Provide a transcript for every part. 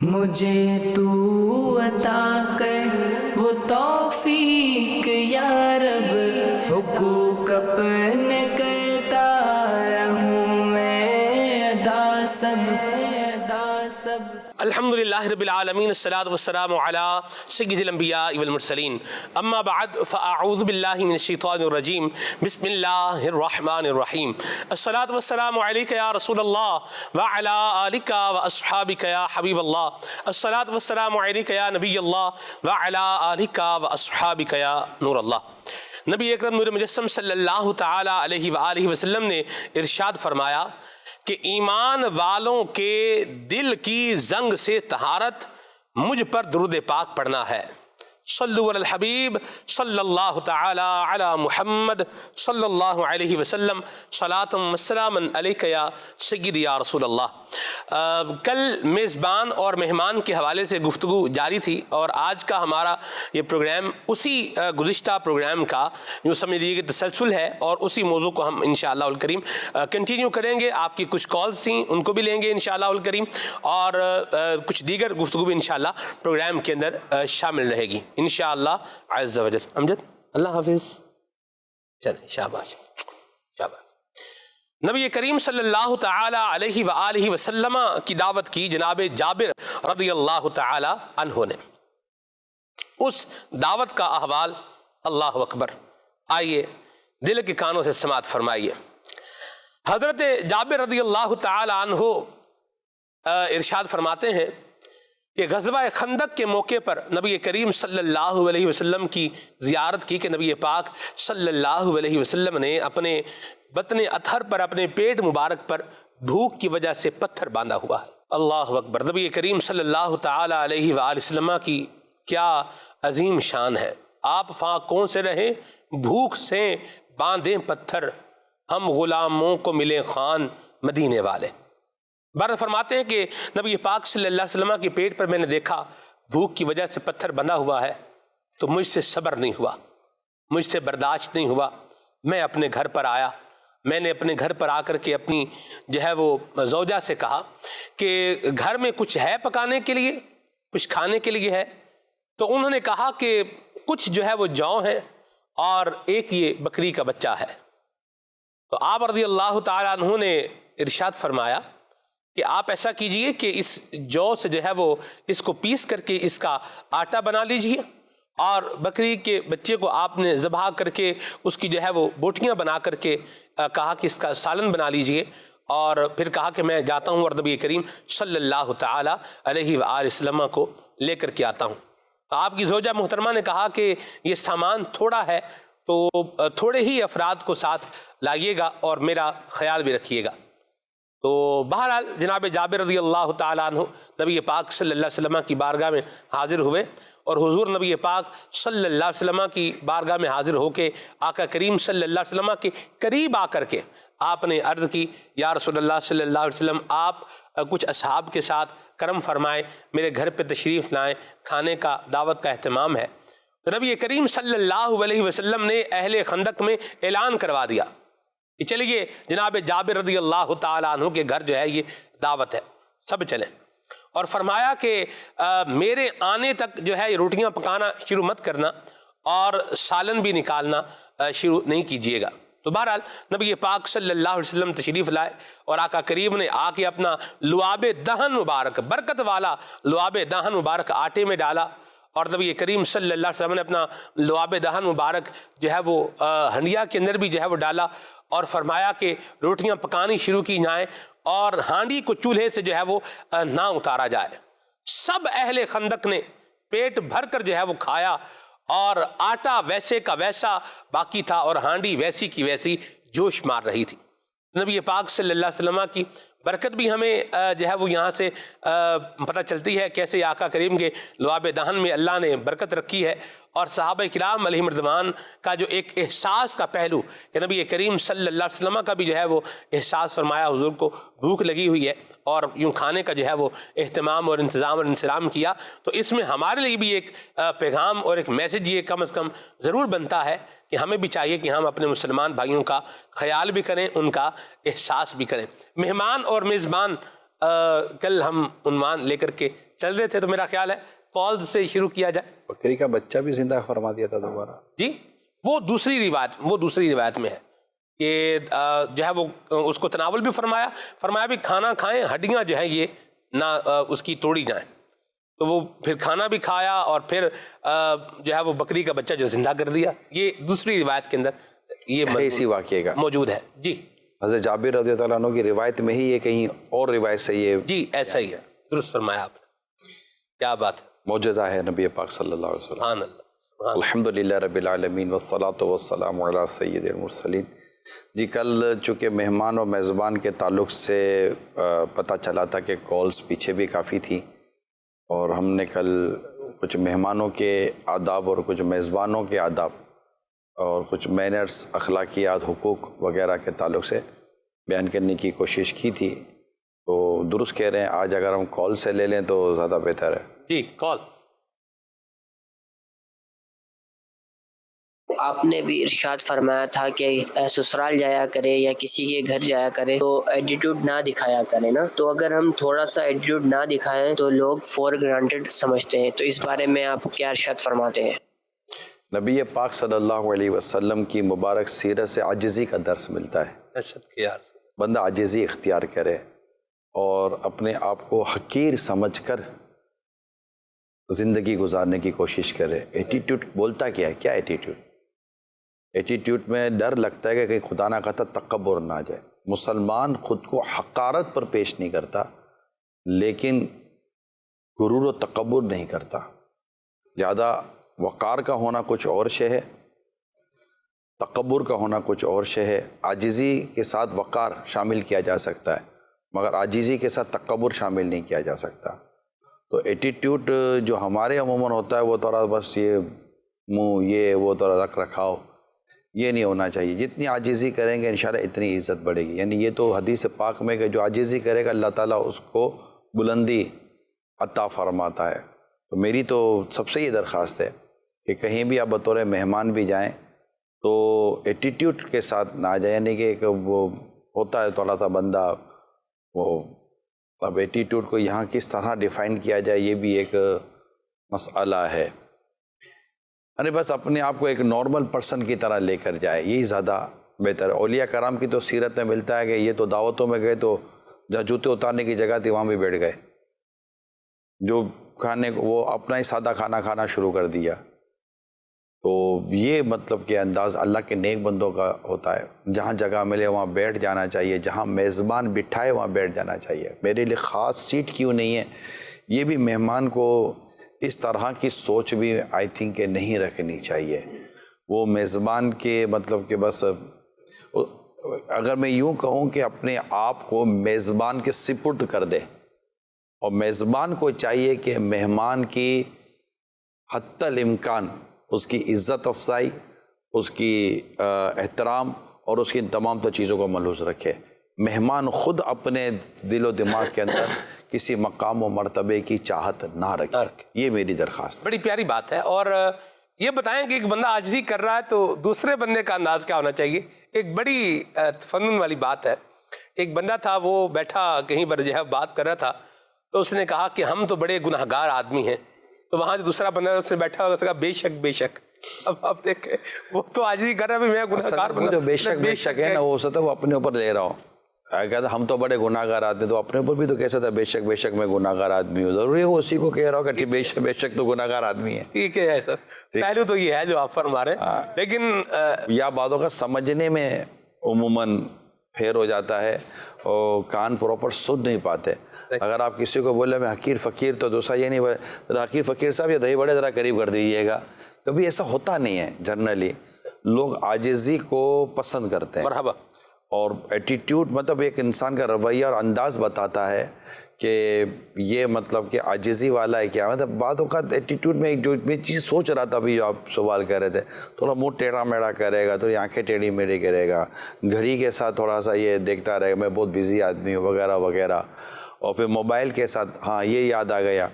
مجھے تو عطا کر وہ توفیق یا رب، حقوق اپنے کرتا رہوں میں ادا سب الحمدللہ رب العالمین، الصلاۃ والسلام علی سید الانبیاء والمرسلین، اما بعد فاعوذ باللہ من الشیطان الرجیم، بسم اللہ الرحمن الرحیم۔ الصلاۃ والسلام علیک یا رسول اللہ وعلی آلک واصحابک یا حبیب اللہ۔ الصلاۃ والسلام علیک یا نبی اللہ وعلی آلک واصحابک یا نور اللہ۔ نبی اکرم نور مجسم صلی اللہ تعالی علیہ وآلہ وسلم نے ارشاد فرمایا کہ ایمان والوں کے دل کی زنگ سے طہارت مجھ پر درود پاک پڑھنا ہے۔ صلو علی الحبیب صلی اللہ تعالی علی محمد صلی اللہ علیہ وسلم، صلاۃ و سلام علیک یا سیدی یا رسول اللہ۔ کل میزبان اور مہمان کے حوالے سے گفتگو جاری تھی، اور آج کا ہمارا یہ پروگرام اسی گزشتہ پروگرام کا یوں سمجھ لیجیے کہ تسلسل ہے، اور اسی موضوع کو ہم انشاءاللہ الکریم کنٹینیو کریں گے۔ آپ کی کچھ کالز تھیں، ان کو بھی لیں گے انشاءاللہ الکریم، اور کچھ دیگر گفتگو بھی انشاءاللہ پروگرام کے اندر شامل رہے گی انشاءاللہ عز و جل۔ امجد، اللہ حافظ، چلیں، شاباش شاباش۔ نبی کریم صلی اللہ تعالی علیہ وآلہ وسلم کی دعوت کی جناب جابر رضی اللہ تعالی عنہ نے۔ اس دعوت کا احوال، اللہ اکبر، آئیے دل کے کانوں سے سماعت فرمائیے۔ حضرت جابر رضی اللہ تعالی عنہ ارشاد فرماتے ہیں کہ غزوہ خندق کے موقع پر نبی کریم صلی اللہ علیہ وسلم کی زیارت کی کہ نبی پاک صلی اللہ علیہ وسلم نے اپنے بطن اطہر پر، اپنے پیٹ مبارک پر بھوک کی وجہ سے پتھر باندھا ہوا ہے۔ اللہ اکبر۔ نبی کریم صلی اللہ تعالی علیہ وآلہ وسلم کی کیا عظیم شان ہے۔ آپ فاقوں سے رہیں، بھوک سے باندھیں پتھر، ہم غلاموں کو ملے خان مدینے والے۔ بار فرماتے ہیں کہ نبی پاک صلی اللہ علیہ وسلم کے پیٹ پر میں نے دیکھا بھوک کی وجہ سے پتھر بندھا ہوا ہے، تو مجھ سے صبر نہیں ہوا، مجھ سے برداشت نہیں ہوا۔ میں اپنے گھر پر آیا، میں نے اپنے گھر پر آ کر کے اپنی وہ زوجہ سے کہا کہ گھر میں کچھ ہے پکانے کے لیے، کچھ کھانے کے لیے ہے؟ تو انہوں نے کہا کہ کچھ وہ جو ہیں، اور ایک یہ بکری کا بچہ ہے۔ تو آپ رضی اللہ تعالیٰ عنہ نے ارشاد فرمایا کہ آپ ایسا کیجئے کہ اس جو سے وہ اس کو پیس کر کے اس کا آٹا بنا لیجئے، اور بکری کے بچے کو آپ نے ذبح کر کے اس کی وہ بوٹیاں بنا کر کے کہا کہ اس کا سالن بنا لیجئے، اور پھر کہا کہ میں جاتا ہوں اور نبی کریم صلی اللہ تعالی علیہ وآلہ وسلم کو لے کر کے آتا ہوں۔ آپ کی زوجہ محترمہ نے کہا کہ یہ سامان تھوڑا ہے، تو تھوڑے ہی افراد کو ساتھ لائیے گا اور میرا خیال بھی رکھیے گا۔ تو بہرحال جناب جابر رضی اللہ تعالیٰ عنہ نبی پاک صلی اللہ علیہ وسلم کی بارگاہ میں حاضر ہوئے، اور حضور نبی پاک صلی اللہ علیہ وسلم کی بارگاہ میں حاضر ہو کے آقا کریم صلی اللہ علیہ وسلم کے قریب آ کر کے آپ نے عرض کی، یا رسول اللہ صلی اللہ علیہ وسلم، آپ کچھ اصحاب کے ساتھ کرم فرمائیں، میرے گھر پہ تشریف لائیں، کھانے کا دعوت کا اہتمام ہے۔ تو نبی کریم صلی اللہ علیہ وسلم نے اہل خندق میں اعلان کروا دیا کہ چلیے جناب جابر رضی اللہ تعالیٰ عنہ کے گھر یہ دعوت ہے، سب چلیں۔ اور فرمایا کہ میرے آنے تک یہ روٹیاں پکانا شروع مت کرنا، اور سالن بھی نکالنا شروع نہیں کیجیے گا۔ تو بہرحال نبی پاک صلی اللہ علیہ وسلم تشریف لائے، اور آقا کریم نے آ کے اپنا لعاب دہن مبارک، برکت والا لعاب دہن مبارک آٹے میں ڈالا، اور نبی کریم صلی اللہ علیہ وسلم نے اپنا لعاب دہن مبارک وہ ہنڈیا کے اندر بھی وہ ڈالا، اور فرمایا کہ روٹیاں پکانی شروع کی جائیں، اور ہانڈی کو چولہے سے وہ نہ اتارا جائے۔ سب اہل خندق نے پیٹ بھر کر وہ کھایا، اور آٹا ویسے کا ویسا باقی تھا، اور ہانڈی ویسی کی ویسی جوش مار رہی تھی۔ نبی پاک صلی اللہ علیہ وسلم کی برکت بھی ہمیں وہ یہاں سے پتہ چلتی ہے، کیسے آقا کریم کے لعاب دہن میں اللہ نے برکت رکھی ہے، اور صحابہ کرام علیہم رضوان کا ایک احساس کا پہلو کہ نبی کریم صلی اللہ علیہ وسلم کا بھی وہ احساس فرمایا، حضور کو بھوک لگی ہوئی ہے، اور یوں کھانے کا وہ اہتمام اور انتظام اور انسلام کیا۔ تو اس میں ہمارے لیے بھی ایک پیغام اور ایک میسج یہ کم از کم ضرور بنتا ہے کہ ہمیں بھی چاہیے کہ ہم اپنے مسلمان بھائیوں کا خیال بھی کریں، ان کا احساس بھی کریں۔ مہمان اور میزبان کل ہم عنوان لے کر کے چل رہے تھے تو میرا خیال ہے کال سے شروع کیا جائے. بکری کا بچہ بھی زندہ فرما دیا تھا دوبارہ. جی وہ دوسری روایت میں ہے کہ جو ہے وہ اس کو تناول بھی فرمایا بھی کھانا کھائیں، ہڈیاں جو ہیں یہ نہ اس کی توڑی جائیں. تو وہ پھر کھانا بھی کھایا اور پھر جو ہے وہ بکری کا بچہ جو زندہ کر دیا. یہ دوسری روایت کے اندر یہ اسی واقعے کا موجود ہے. جی حضرت جابر رضی اللہ عنہ کی روایت میں ہی یہ کہیں اور روایت سے یہ جی ایسا ہی ہے. درست فرمایا آپ نے. کیا بات ہے، معجزہ ہے نبی پاک صلی اللہ علیہ وسلم. سبحان اللہ. الحمدللہ رب العالمین والصلاة والسلام علی سید المرسلین. جی کل چونکہ مہمان اور میزبان کے تعلق سے پتہ چلا تھا کہ کالز پیچھے بھی کافی تھی، اور ہم نے کل کچھ مہمانوں کے آداب اور کچھ میزبانوں کے آداب اور کچھ مینرز، اخلاقیات، حقوق وغیرہ کے تعلق سے بیان کرنے کی کوشش کی تھی. تو درست کہہ رہے ہیں، آج اگر ہم کال سے لے لیں تو زیادہ بہتر ہے. جی کال. آپ نے بھی ارشاد فرمایا تھا کہ سسرال جایا کرے یا کسی کے گھر جایا کرے تو ایٹیٹیوڈ نہ دکھایا کرے نا. تو اگر ہم تھوڑا سا ایٹیٹیوڈ نہ دکھائیں تو لوگ فور گرانٹیڈ سمجھتے ہیں. تو اس بارے میں آپ کیا ارشاد فرماتے ہیں؟ نبی پاک صلی اللہ علیہ وسلم کی مبارک سیرت سے عاجزی کا درس ملتا ہے. بندہ عاجزی اختیار کرے اور اپنے آپ کو حقیر سمجھ کر زندگی گزارنے کی کوشش کرے. ایٹیٹیوڈ بولتا کیا ہے؟ کیا ایٹیٹیوڈ؟ ایٹیٹیوڈ میں ڈر لگتا ہے کہ کہیں خدا نہ خواستہ تکبر نہ آ جائے. مسلمان خود کو حقارت پر پیش نہیں کرتا لیکن غرور و تکبر نہیں کرتا. زیادہ وقار کا ہونا کچھ اور شے ہے، تکبر کا ہونا کچھ اور شے ہے. عاجزی کے ساتھ وقار شامل کیا جا سکتا ہے مگر عاجزی کے ساتھ تکبر شامل نہیں کیا جا سکتا. تو ایٹیٹیوڈ جو ہمارے عموماً ہوتا ہے وہ تھوڑا بس یہ منہ یہ وہ تھوڑا رکھ رکھاؤ، یہ نہیں ہونا چاہیے. جتنی عاجزی کریں گے انشاءاللہ اتنی عزت بڑھے گی. یعنی یہ تو حدیث پاک میں کہ جو عاجزی کرے گا اللہ تعالیٰ اس کو بلندی عطا فرماتا ہے. تو میری تو سب سے یہ درخواست ہے کہ کہیں بھی آپ بطور مہمان بھی جائیں تو ایٹیٹیوڈ کے ساتھ نہ جائیں. یعنی کہ وہ ہوتا ہے تھوڑا سا بندہ وہ، اب ایٹیٹیوڈ کو یہاں کس طرح ڈیفائن کیا جائے یہ بھی ایک مسئلہ ہے. یعنی بس اپنے آپ کو ایک نارمل پرسن کی طرح لے کر جائے، یہی زیادہ بہتر ہے. اولیاء کرام کی تو سیرت میں ملتا ہے کہ یہ تو دعوتوں میں گئے تو جہاں جوتے اتارنے کی جگہ تھی وہاں بھی بیٹھ گئے، جو کھانے کو وہ اپنا ہی سادہ کھانا کھانا شروع کر دیا. تو یہ مطلب کہ انداز اللہ کے نیک بندوں کا ہوتا ہے. جہاں جگہ ملے وہاں بیٹھ جانا چاہیے، جہاں میزبان بٹھائے وہاں بیٹھ جانا چاہیے. میرے لیے خاص سیٹ کیوں نہیں ہے، یہ بھی مہمان کو اس طرح کی سوچ بھی آئی تھنک کہ نہیں رکھنی چاہیے. وہ میزبان کے مطلب کہ بس اگر میں یوں کہوں کہ اپنے آپ کو میزبان کے سپرد کر دے، اور میزبان کو چاہیے کہ مہمان کی حتی الامکان اس کی عزت افزائی، اس کی احترام اور اس کی ان تمام تو چیزوں کو ملحوظ رکھے. مہمان خود اپنے دل و دماغ کے اندر کسی مقام و مرتبے کی چاہت نہ رکھے. یہ میری درخواست. بڑی پیاری بات ہے. اور یہ بتائیں کہ ایک بندہ عاجزی کر رہا ہے تو دوسرے بندے کا انداز کیا ہونا چاہیے. ایک بڑی تفنن والی بات ہے. ایک بندہ تھا وہ بیٹھا کہیں پر جو ہے بات کر رہا تھا تو اس نے کہا کہ ہم تو بڑے گناہ گار آدمی ہیں. تو وہاں جو دوسرا بندہ اس نے بیٹھا ہوگا اس نے کہا بے شک بے شک. اب آپ دیکھیں وہ تو عاجزی کر رہا ہے میں گناہ گار بندہ. جو بے شک ہے نا وہ ستا وہ اپنے اوپر لے رہا ہوں. کہتا ہم تو بڑے گناہ گار آدمی، تو اپنے اوپر بھی تو کیسا تھا بے شک میں گناہ گار آدمی ہوں. ضروری ہے وہ اسی کو کہہ رہا ہو کہ بے شک تو گناہ گار آدمی ہے. ٹھیک ہے سر، پہلو تو یہ ہے جو آپ فرما رہے ہیں. لیکن یا باتوں کا سمجھنے میں عموماً پھیر ہو جاتا ہے اور کان پراپر سن نہیں پاتے. اگر آپ کسی کو بولے میں حقیر فقیر تو دوسرا یہ نہیں بولے حقیر فقیر صاحب یہ دہی بڑے ذرا قریب کر دیجیے گا. کبھی ایسا ہوتا نہیں ہے. جنرلی لوگ عاجزی کو پسند کرتے ہیں. مرحبا. اور ایٹیٹیوڈ مطلب ایک انسان کا رویہ اور انداز بتاتا ہے کہ یہ مطلب کہ عاجزی والا ہے کیا. مطلب بعض اوقات ایٹیٹیوڈ میں ایک جو میں چیز سوچ رہا تھا ابھی جو آپ سوال کر رہے تھے، تھوڑا منہ ٹیڑھا میڑھا کرے گا، تھوڑی آنکھیں ٹیڑھی میڑھی کرے گا، گھڑی کے ساتھ تھوڑا سا یہ دیکھتا رہے گا میں بہت بزی آدمی ہوں وغیرہ وغیرہ. اور پھر موبائل کے ساتھ ہاں یہ یاد آ گیا،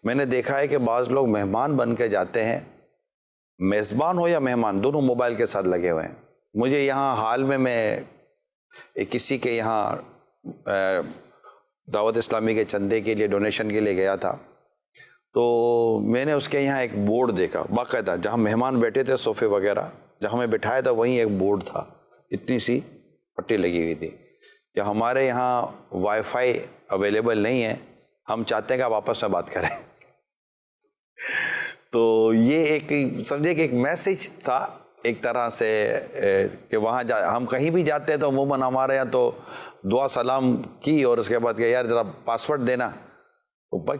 میں نے دیکھا ہے کہ بعض لوگ مہمان بن کے جاتے ہیں، میزبان ہو یا مہمان دونوں موبائل کے ساتھ لگے ہوئے ہیں. مجھے یہاں حال میں کسی کے یہاں دعوت اسلامی کے چندے کے لیے ڈونیشن کے لیے گیا تھا، تو میں نے اس کے یہاں ایک بورڈ دیکھا باقاعدہ، جہاں مہمان بیٹھے تھے صوفے وغیرہ جہاں میں بٹھایا تھا وہیں ایک بورڈ تھا، اتنی سی پٹی لگی ہوئی تھی کہ ہمارے یہاں وائی فائی اویلیبل نہیں ہے، ہم چاہتے ہیں کہ آپ آپس میں بات کریں۔ تو یہ ایک سمجھے کہ ایک میسج تھا ایک طرح سے کہ وہاں ہم کہیں بھی جاتے ہیں تو عموماً ہمارے یہاں تو دعا سلام کی اور اس کے بعد کہ یار ذرا پاسورڈ دینا،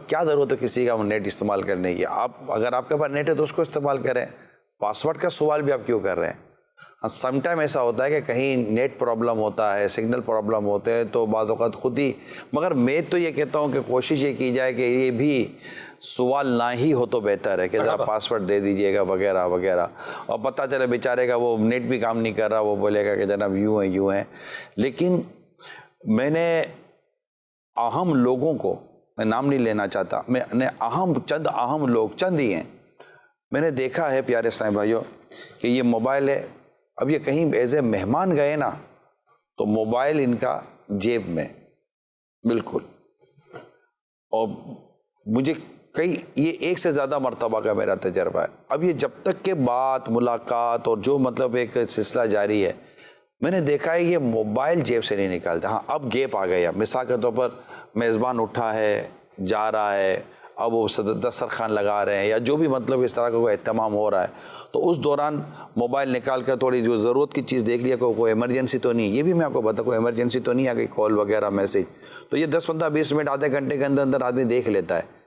کیا ضرورت ہے کسی کا نیٹ استعمال کرنے کی؟ آپ اگر آپ کے پاس نیٹ ہے تو اس کو استعمال کریں، پاسورڈ کا سوال بھی آپ کیوں کر رہے ہیں؟ ہاں سم ٹائم ایسا ہوتا ہے کہ کہیں نیٹ پرابلم ہوتا ہے، سگنل پرابلم ہوتے ہیں تو بعض اوقات خود ہی، مگر میں تو یہ کہتا ہوں کہ کوشش یہ کی جائے کہ یہ بھی سوال نہ ہی ہو تو بہتر ہے کہ ذرا پاسورڈ دے دیجئے گا وغیرہ وغیرہ، اور پتہ چلے بیچارے کا وہ نیٹ بھی کام نہیں کر رہا، وہ بولے گا کہ جناب یوں ہیں۔ لیکن میں نے اہم لوگوں کو، میں نام نہیں لینا چاہتا، میں نے چند اہم لوگ چند ہی ہیں میں نے دیکھا ہے پیارے اسلامی بھائیوں کہ یہ موبائل ہے، اب یہ کہیں ایز اے مہمان گئے نا تو موبائل ان کا جیب میں بالکل، اور مجھے یہ ایک سے زیادہ مرتبہ کا میرا تجربہ ہے۔ اب یہ جب تک کہ بات ملاقات اور جو مطلب ایک سلسلہ جاری ہے، میں نے دیکھا ہے یہ موبائل جیب سے نہیں نکالتا۔ ہاں اب گیپ آ گیا، مثال کے طور پر میزبان اٹھا ہے جا رہا ہے، اب وہ دسترخوان لگا رہے ہیں یا جو بھی مطلب اس طرح کا کوئی اہتمام ہو رہا ہے تو اس دوران موبائل نکال کر تھوڑی جو ضرورت کی چیز دیکھ لیا کہ کوئی ایمرجنسی تو نہیں، یہ بھی میں آپ کو بتاؤں کوئی ایمرجنسی تو نہیں آ گئی، کال وغیرہ میسج، تو یہ 10-15-20 منٹ آدھے گھنٹے کے اندر آدمی دیکھ لیتا ہے،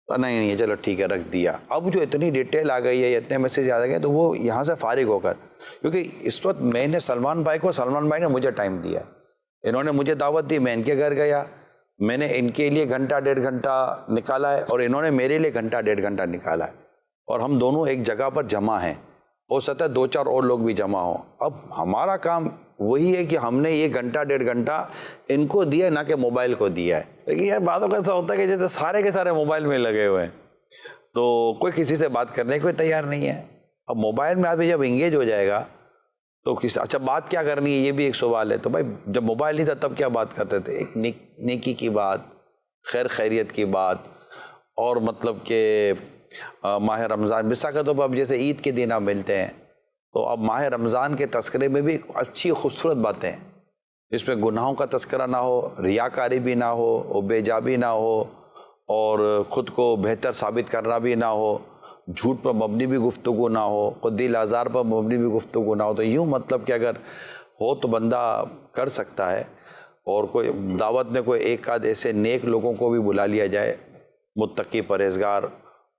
نہیں چلو ٹھیک ہے رکھ دیا۔ اب جو اتنی ڈیٹیل آ گئی ہے، اتنے میسیج آ گئے تو وہ یہاں سے فارغ ہو کر، کیونکہ اس وقت میں نے سلمان بھائی نے مجھے ٹائم دیا، انہوں نے مجھے دعوت دی، میں ان کے گھر گیا، میں نے ان کے لیے گھنٹہ 1.5 گھنٹہ نکالا ہے اور انہوں نے میرے لیے گھنٹہ 1.5 گھنٹہ نکالا ہے، اور ہم دونوں ایک جگہ پر جمع ہیں، ہو سکتا ہے 2-4 اور لوگ بھی جمع ہوں۔ اب ہمارا کام وہی ہے کہ ہم نے یہ گھنٹہ 1.5 گھنٹہ ان کو دیا، نہ کہ موبائل کو دیا ہے۔ لیکن یار بعضوں کا ایسا ہوتا ہے کہ جیسے سارے کے سارے موبائل میں لگے ہوئے ہیں، تو کوئی کسی سے بات کرنے کو تیار نہیں ہے۔ اب موبائل میں آدمی جب انگیج ہو جائے گا تو اچھا بات کیا کرنی ہے یہ بھی ایک سوال ہے۔ تو بھائی جب موبائل نہیں تھا تب کیا بات کرتے تھے؟ ایک نیکی کی بات، خیر خیریت کی بات، اور مطلب کہ ماہ رمضان مثال کے طور پر اب جیسے عید کے دن آپ ملتے ہیں تو اب ماہ رمضان کے تذکرے میں بھی اچھی خوبصورت باتیں ہیں، جس میں گناہوں کا تذکرہ نہ ہو، ریاکاری بھی نہ ہو، بے جا بھی نہ ہو، اور خود کو بہتر ثابت کرنا بھی نہ ہو، جھوٹ پر مبنی بھی گفتگو نہ ہو، قدی الازار پر مبنی بھی گفتگو نہ ہو۔ تو یوں مطلب کہ اگر ہو تو بندہ کر سکتا ہے، اور کوئی دعوت میں کوئی ایک آدھ ایسے نیک لوگوں کو بھی بلا لیا جائے، متقی پرہیزگار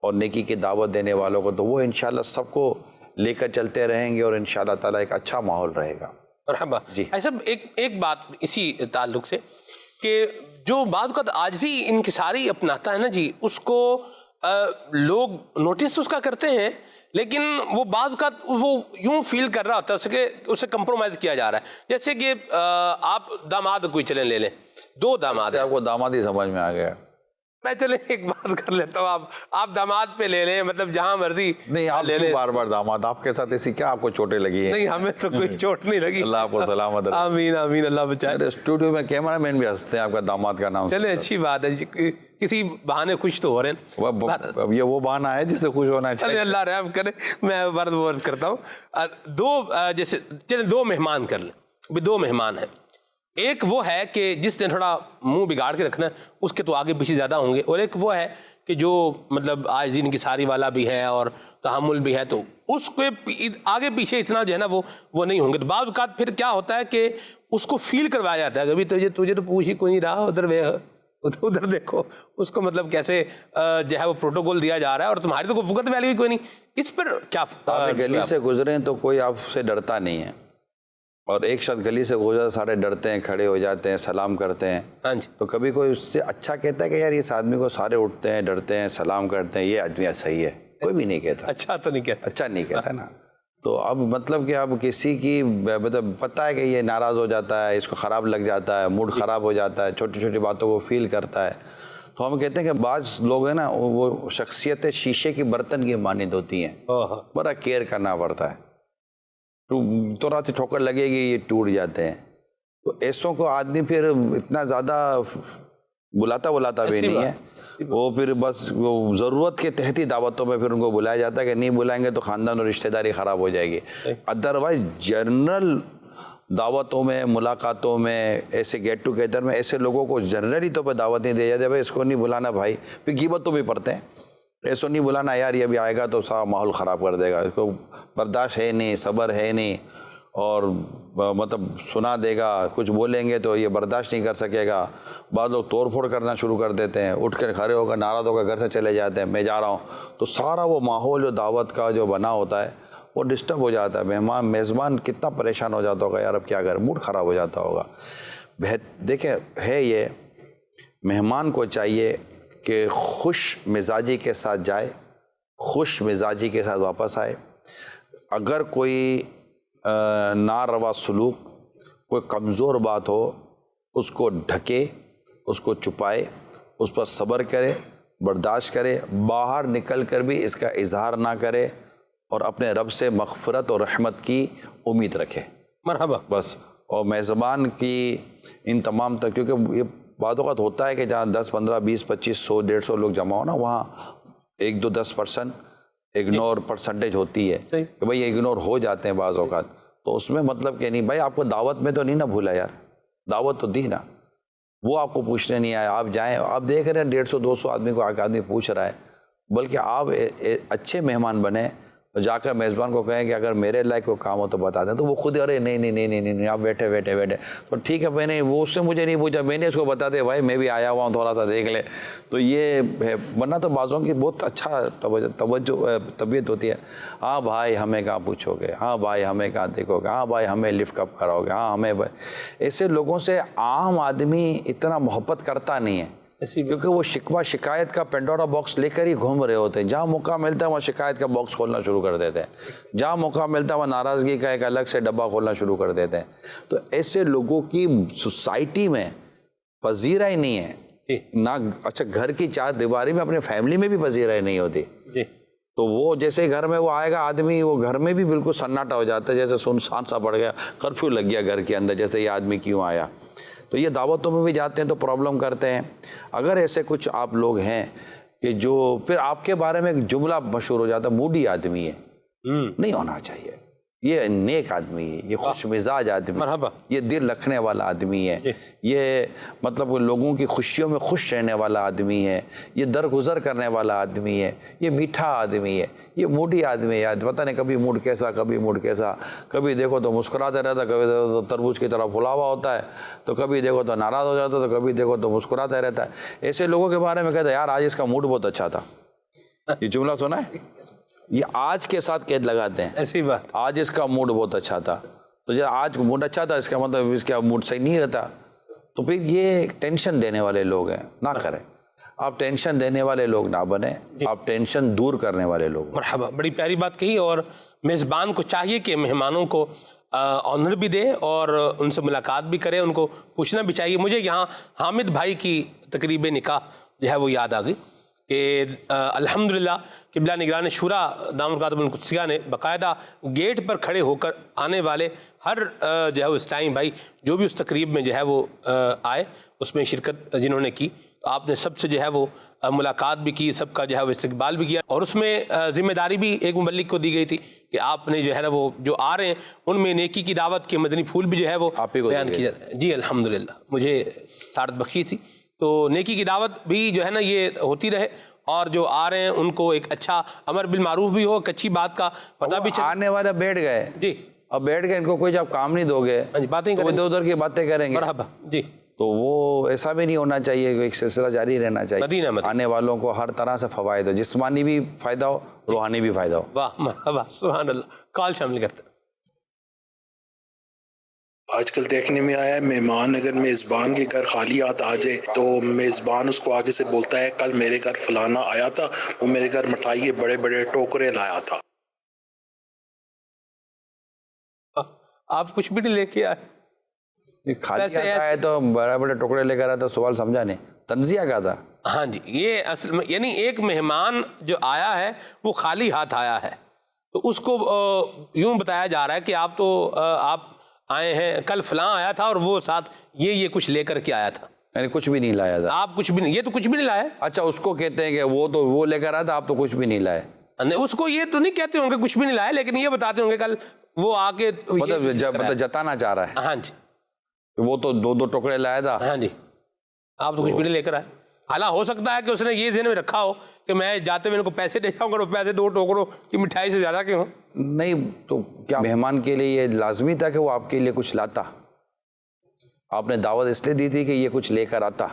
اور نیکی کی دعوت دینے والوں کو، تو وہ انشاءاللہ سب کو لے کر چلتے رہیں گے اور انشاءاللہ تعالیٰ ایک اچھا ماحول رہے گا۔ مرحبا جی۔ ایسا ایک بات اسی تعلق سے کہ جو بعض اوقات عاجزی انکساری اپناتا ہے نا جی، اس کو لوگ نوٹس اس کا کرتے ہیں، لیکن وہ بعض اوقات وہ یوں فیل کر رہا ہوتا ہے کہ اسے کمپرومائز کیا جا رہا ہے۔ جیسے کہ آپ داماد کوئی چلیں لے لیں، 2 داماد ہیں، آپ کو داماد ہی سمجھ میں آ گیا؟ میں چلیں ایک بات کر لیتا ہوں، آپ داماد پہ لے لیں، مطلب جہاں مرضی نہیں، آپ لے لیں۔ بار بار داماد، آپ کے ساتھ ایسی کیا آپ کو چوٹیں لگی ہیں؟ نہیں ہمیں تو کوئی چوٹ نہیں لگی، اللہ آپ کو سلامت رکھے۔ آمین آمین، اللہ بچائے۔ میرے اسٹوڈیو میں کیمرہ مین بھی ہنستے ہیں آپ کا داماد کا نام۔ چلے اچھی بات ہے، کسی بہانے خوش تو ہو رہے ہیں۔ یہ وہ بہانہ ہے جس سے خوش ہونا چاہیے۔ چلے اللہ رحم کرے، میں عرض کرتا ہوں، جیسے چلے 2 مہمان کر لیں، 2 مہمان ہیں، ایک وہ ہے کہ جس نے تھوڑا منہ بگاڑ کے رکھنا ہے، اس کے تو آگے پیچھے زیادہ ہوں گے، اور ایک وہ ہے کہ جو مطلب عاجزی انکساری والا بھی ہے اور تحمل بھی ہے، تو اس کو آگے پیچھے اتنا جو ہے نا وہ نہیں ہوں گے۔ تو بعض اوقات پھر کیا ہوتا ہے کہ اس کو فیل کروایا جاتا ہے کہ ابھی تجھے تو پوچھ ہی کوئی نہیں رہا، ادھر دیکھو، اس کو مطلب کیسے جو ہے وہ پروٹوکول دیا جا رہا ہے، اور تمہاری تو کوئی فقط ویلیو ہی کوئی نہیں۔ اس پر کیا آپ گلی سے گزریں تو کوئی آپ سے ڈرتا نہیں ہے، اور ایک شخص گلی سے گزرا سارے ڈرتے ہیں، کھڑے ہو جاتے ہیں، سلام کرتے ہیں۔ ہاں جی، تو کبھی کوئی اس سے اچھا کہتا ہے کہ یار اس آدمی کو سارے اٹھتے ہیں، ڈرتے ہیں، سلام کرتے ہیں، یہ آدمی صحیح ہے؟ کوئی بھی نہیں کہتا۔ اچھا تو نہیں کہتا، اچھا نہیں کہتا نا۔ تو اب مطلب کہ اب کسی کی مطلب پتہ ہے کہ یہ ناراض ہو جاتا ہے، اس کو خراب لگ جاتا ہے، موڈ خراب ہو جاتا ہے، چھوٹی چھوٹی باتوں کو فیل کرتا ہے، تو ہم کہتے ہیں کہ بعض لوگ ہیں نا وہ شخصیت شیشے کی برتن کی مانند ہوتی ہیں، بڑا کیئر کرنا پڑتا ہے، تو رات ٹھوکر لگے گی یہ ٹوٹ جاتے ہیں۔ تو ایسوں کو آدمی پھر اتنا زیادہ بلاتا بھی نہیں ہے. وہ پھر بس وہ ضرورت کے تحت ہی دعوتوں میں پھر ان کو بلایا جاتا ہے کہ نہیں بلائیں گے تو خاندان اور رشتہ داری خراب ہو جائے گی. ادروائز جنرل دعوتوں میں، ملاقاتوں میں، ایسے گیٹ ٹوگیدر میں ایسے لوگوں کو جنرلی طور پہ دعوت نہیں دی جاتی. بھائی اس کو نہیں بلانا بھائی، پھر غیبت تو بھی پڑھتے ہیں. ایسو نہیں بلانا یار، یہ بھی آئے گا تو سارا ماحول خراب کر دے گا، اس کو برداشت ہے نہیں، صبر ہے نہیں، اور مطلب سنا دے گا، کچھ بولیں گے تو یہ برداشت نہیں کر سکے گا. بعض لوگ توڑ پھوڑ کرنا شروع کر دیتے ہیں، اٹھ کر کھڑے ہو کر ناراض ہو کر گھر سے چلے جاتے ہیں، میں جا رہا ہوں. تو سارا وہ ماحول جو دعوت کا جو بنا ہوتا ہے وہ ڈسٹرب ہو جاتا ہے. میزبان کتنا پریشان ہو جاتا ہوگا، یار اب کیا کریں، موڈ خراب ہو جاتا ہوگا. دیکھیں ہے یہ، مہمان کو چاہیے کہ خوش مزاجی کے ساتھ جائے، خوش مزاجی کے ساتھ واپس آئے. اگر کوئی ناروا سلوک، کوئی کمزور بات ہو، اس کو ڈھکے، اس کو چھپائے، اس پر صبر کرے، برداشت کرے، باہر نکل کر بھی اس کا اظہار نہ کرے، اور اپنے رب سے مغفرت اور رحمت کی امید رکھے. مرحبا. بس. اور میزبان کی ان تمام تک، کیونکہ یہ بعض اوقات ہوتا ہے کہ جہاں 10 15 20 25 100 150 لوگ جمع ہو نا، وہاں 1-2-10% اگنور پرسنٹیج ہوتی ہے کہ بھائی اگنور ہو جاتے ہیں بعض اوقات. تو اس میں مطلب کہ نہیں بھائی، آپ کو دعوت میں تو نہیں نا بھولا یار، دعوت تو دی نا، وہ آپ کو پوچھنے نہیں آیا. آپ جائیں، آپ دیکھ رہے ہیں 150-200 آدمی کو آدمی پوچھ رہا ہے، بلکہ آپ اچھے مہمان بنے، جا کر میزبان کو کہیں کہ اگر میرے لائق کوئی کام ہو تو بتا دیں. تو وہ خود ارے نہیں آپ بیٹھے تو ٹھیک ہے، میں نے وہ اس سے مجھے نہیں پوچھا، میں نے اس کو بتا دیا بھائی میں بھی آیا ہوا ہوں، تھوڑا سا دیکھ لے. تو یہ ہے. ورنہ تو بعضوں کی بہت اچھا طبیعت ہوتی ہے. ہاں بھائی ہمیں کہاں پوچھو گے، ہاں بھائی ہمیں کہاں دیکھو گے، ہاں بھائی ہمیں لفٹ اپ کراؤ گے، ہاں ہمیں. ایسے لوگوں سے عام آدمی اتنا محبت کرتا نہیں ہے، کیونکہ وہ شکوہ شکایت کا پینڈورا باکس لے کر ہی گھوم رہے ہوتے ہیں. جہاں موقع ملتا ہے وہاں شکایت کا باکس کھولنا شروع کر دیتے ہیں، جہاں موقع ملتا ہے وہاں ناراضگی کا ایک الگ سے ڈبہ کھولنا شروع کر دیتے ہیں. تو ایسے لوگوں کی سوسائٹی میں پذیرائی نہیں ہے نہ. اچھا گھر کی 4 دیواری میں اپنے فیملی میں بھی پذیرائی نہیں ہوتی. تو وہ جیسے گھر میں وہ آئے گا آدمی، وہ گھر میں بھی بالکل سناٹا ہو جاتا ہے، جیسے سنسان سا پڑ گیا، کرفیو لگ گیا گھر کے اندر، جیسے یہ آدمی کیوں آیا. تو یہ دعوتوں میں بھی جاتے ہیں تو پرابلم کرتے ہیں. اگر ایسے کچھ آپ لوگ ہیں کہ جو پھر آپ کے بارے میں ایک جملہ مشہور ہو جاتا ہے، موڈی آدمی ہے، نہیں ہونا چاہیے. یہ نیک آدمی ہے، یہ خوش مزاج آدمی ہے، یہ دل رکھنے والا آدمی ہے، یہ مطلب لوگوں کی خوشیوں میں خوش رہنے والا آدمی ہے، یہ درگزر کرنے والا آدمی ہے، یہ میٹھا آدمی ہے. یہ موڈی آدمی ہے، پتہ نہیں کبھی موڈ کیسا، کبھی موڈ کیسا، کبھی دیکھو تو مسکراتے رہتا، کبھی دیکھو تو تربوز کی طرح پھلا ہوا ہوتا ہے، تو کبھی دیکھو تو ناراض ہو جاتا ہے، تو کبھی دیکھو تو مسکراتا رہتا ہے. ایسے لوگوں کے بارے میں کہتے ہیں یار آج اس کا موڈ بہت اچھا تھا. یہ جملہ سنا ہے؟ یہ آج کے ساتھ قید لگاتے ہیں، ایسی بات، آج اس کا موڈ بہت اچھا تھا. تو جب آج موڈ اچھا تھا اس کا مطلب اس کا موڈ صحیح نہیں رہتا. تو پھر یہ ٹینشن دینے والے لوگ ہیں، نہ کریں. آپ ٹینشن دینے والے لوگ نہ بنیں، آپ ٹینشن دور کرنے والے لوگ. مرحبا. بڑی پیاری بات کہی. اور میزبان کو چاہیے کہ مہمانوں کو آنر بھی دے اور ان سے ملاقات بھی کرے، ان کو پوچھنا بھی چاہیے. مجھے یہاں حامد بھائی کی تقریب نکاح جو ہے وہ یاد آ گئی کہ الحمدللہ قبلہ نگران شورا دامت برکاتہ القدسیہ نے باقاعدہ گیٹ پر کھڑے ہو کر آنے والے ہر جو ہے وہ اسلامی بھائی جو بھی اس تقریب میں جو ہے وہ آئے، اس میں شرکت جنہوں نے کی، آپ نے سب سے جو ہے وہ ملاقات بھی کی، سب کا جو ہے وہ استقبال بھی کیا. اور اس میں ذمہ داری بھی ایک مبلغ کو دی گئی تھی کہ آپ نے جو ہے نا وہ جو آ رہے ہیں ان میں نیکی کی دعوت کے مدنی پھول بھی جو ہے وہ بیان کیا. جی الحمدللہ مجھے سعادت بخشی تھی. تو نیکی کی دعوت بھی جو ہے نا یہ ہوتی رہے، اور جو آ رہے ہیں ان کو ایک اچھا امر بالمعروف بھی ہو، اچھی بات کا پتہ بھی چلے. آنے والے بیٹھ گئے، جی اب بیٹھ گئے، ان کو کوئی جب کام نہیں دو گے باتیں تو ادھر ادھر کی باتیں کریں گے. مرحبا. جی تو وہ ایسا بھی نہیں ہونا چاہیے، ایک سلسلہ جاری رہنا چاہیے. آنے والوں کو ہر طرح سے فوائد ہو، جسمانی بھی فائدہ ہو، روحانی بھی فائدہ ہو. واہ مرحبا سبحان اللہ. کال شامل کرتے ہیں. آج کل دیکھنے میں آیا ہے مہمان اگر میزبان کے گھر خالی ہاتھ آ جائے تو میزبان اس کو آگے سے بولتا ہے کل میرے گھر فلانا آیا تھا، وہ میرے گھر مٹھائی کے بڑے بڑے ٹوکرے لایا تھا. آپ کچھ بھی نہیں لے کے آئے، خالی آتا ہے تو بڑے بڑے ٹکڑے لے کر آیا تو سوال سمجھا نہیں، تنزیہ کیا تھا. ہاں جی یہ اصل میں یعنی ایک مہمان جو آیا ہے وہ خالی ہاتھ آیا ہے، تو اس کو یوں بتایا جا رہا ہے کہ آپ تو آپ آئے ہیں، کل فلاں آیا تھا اور وہ ساتھ یہ کچھ لے کر کے آیا تھا. یعنی کچھ بھی نہیں لایا تھا آپ کچھ بھی نہیں, یہ تو کچھ بھی نہیں لائے. اچھا اس کو کہتے ہیں کہ وہ تو وہ لے کر آیا تھا, آپ تو کچھ بھی نہیں لائے. نہیں, اس کو یہ تو نہیں کہتے ہوں گے کچھ بھی نہیں لائے, لیکن یہ بتاتے ہوں گے کل وہ آ کے مطلب جتانا چاہ رہا ہے. ہاں جی, وہ تو 2 ٹکڑے لایا تھا. ہاں جی, آپ تو کچھ بھی نہیں لے کر آئے. حالانکہ ہو سکتا ہے کہ اس نے یہ ذہن میں رکھا ہو کہ میں جاتے ہوئے ان کو پیسے دے جاؤں گا, اور پیسے 2 ٹوکروں کی مٹھائی سے زیادہ کے ہوں. نہیں تو کیا مہمان کے لیے یہ لازمی تھا کہ وہ آپ کے لیے کچھ لاتا؟ آپ نے دعوت اس لیے دی تھی کہ یہ کچھ لے کر آتا.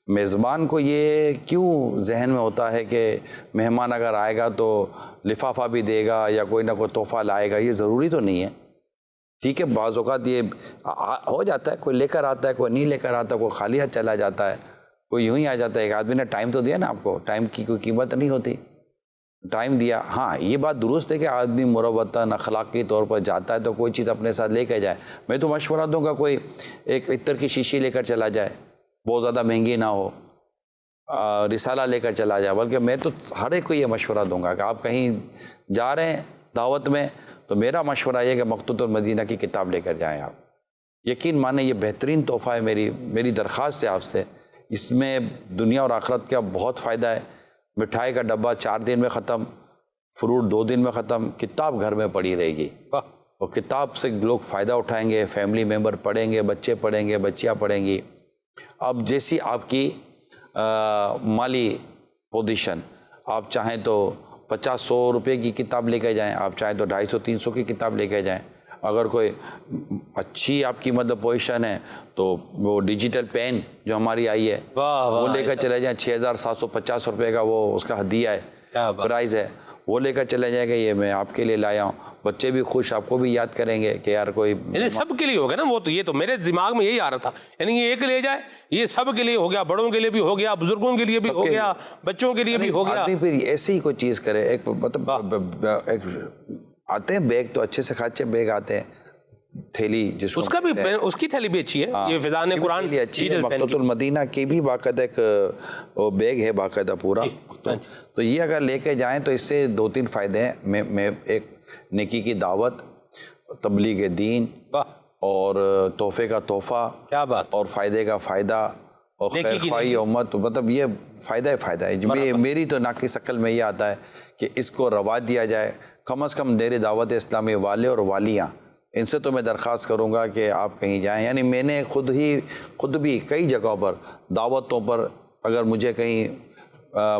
میزبان کو یہ کیوں ذہن میں ہوتا ہے کہ مہمان اگر آئے گا تو لفافہ بھی دے گا یا کوئی نہ کوئی تحفہ لائے گا؟ یہ ضروری تو نہیں ہے. ٹھیک ہے, بعض اوقات یہ ہو جاتا ہے, کوئی لے کر آتا ہے, کوئی نہیں لے کر آتا, کوئی خالی ہاتھ چلا جاتا ہے, کوئی یوں ہی آ جاتا ہے. ایک آدمی نے ٹائم تو دیا نا آپ کو, ٹائم کی کوئی قیمت نہیں ہوتی, ٹائم دیا. ہاں یہ بات درست ہے کہ آدمی مروتاً اخلاقی طور پر جاتا ہے تو کوئی چیز اپنے ساتھ لے کے جائے. میں تو مشورہ دوں گا کوئی ایک عطر کی شیشی لے کر چلا جائے, بہت زیادہ مہنگی نہ ہو, رسالہ لے کر چلا جائے. بلکہ میں تو ہر ایک کو یہ مشورہ دوں گا کہ آپ کہیں جا رہے ہیں دعوت میں تو میرا مشورہ یہ کہ مخطوط المدینہ کی کتاب لے کر جائیں آپ. یقین مانیں یہ بہترین تحفہ ہے. میری درخواست ہے آپ سے, اس میں دنیا اور آخرت کا بہت فائدہ ہے. مٹھائی کا ڈبہ 4 دن میں ختم, فروٹ 2 دن میں ختم, کتاب گھر میں پڑی رہے گی, اور کتاب سے لوگ فائدہ اٹھائیں گے, فیملی ممبر پڑھیں گے, بچے پڑھیں گے, بچیاں پڑھیں گی. اب جیسی آپ کی مالی پوزیشن, آپ چاہیں تو 50-100 روپے کی کتاب لے کے جائیں, آپ چاہیں تو 250-300 کی کتاب لے کے جائیں. اگر کوئی اچھی آپ کی مطلب پوزیشن ہے تو وہ ڈیجیٹل پین جو ہماری آئی ہے وہ لے کر چلے جائیں. 6,750 روپے کا وہ اس کا ہدیہ ہے, پرائز ہے, وہ لے کر چلے جائیں کہ یہ میں آپ کے لیے لایا ہوں. بچے بھی خوش, آپ کو بھی یاد کریں گے کہ یار کوئی, یعنی سب کے لیے ہوگا نا وہ. تو یہ تو میرے دماغ میں یہی آ رہا تھا, یعنی یہ ایک لے جائے, یہ سب کے لیے ہو گیا, بڑوں کے لیے بھی ہو گیا, بزرگوں کے لیے بھی ہو گیا, بچوں کے لیے بھی ہو گیا. آدمی پھر ایسی ہی کوئی چیز کرے. ایک مطلب ایک آتے ہیں بیگ تو اچھے سے اچھے بیگ آتے ہیں, تھیلی جس اس کا بھی, اس کی تھیلی بھی اچھی ہے. یہ فضان قرآن اچھی ہے. مخطوط المدینہ کی بھی باقاعدہ ایک بیگ ہے باقاعدہ پورا. تو یہ اگر لے کے جائیں تو اس سے 2-3 فائدے ہیں. میں ایک نیکی کی دعوت, تبلیغ دین, اور تحفے کا تحفہ, کیا بات, اور فائدے کا فائدہ, اور خیر خواہی امت. مطلب یہ فائدہ ہے. میری تو ناک کی شکل میں یہ آتا ہے کہ اس کو رواج دیا جائے. کم از کم دیر دعوت اسلامی والے اور والیاں, ان سے تو میں درخواست کروں گا کہ آپ کہیں جائیں. یعنی میں نے خود بھی کئی جگہوں پر دعوتوں پر اگر مجھے کہیں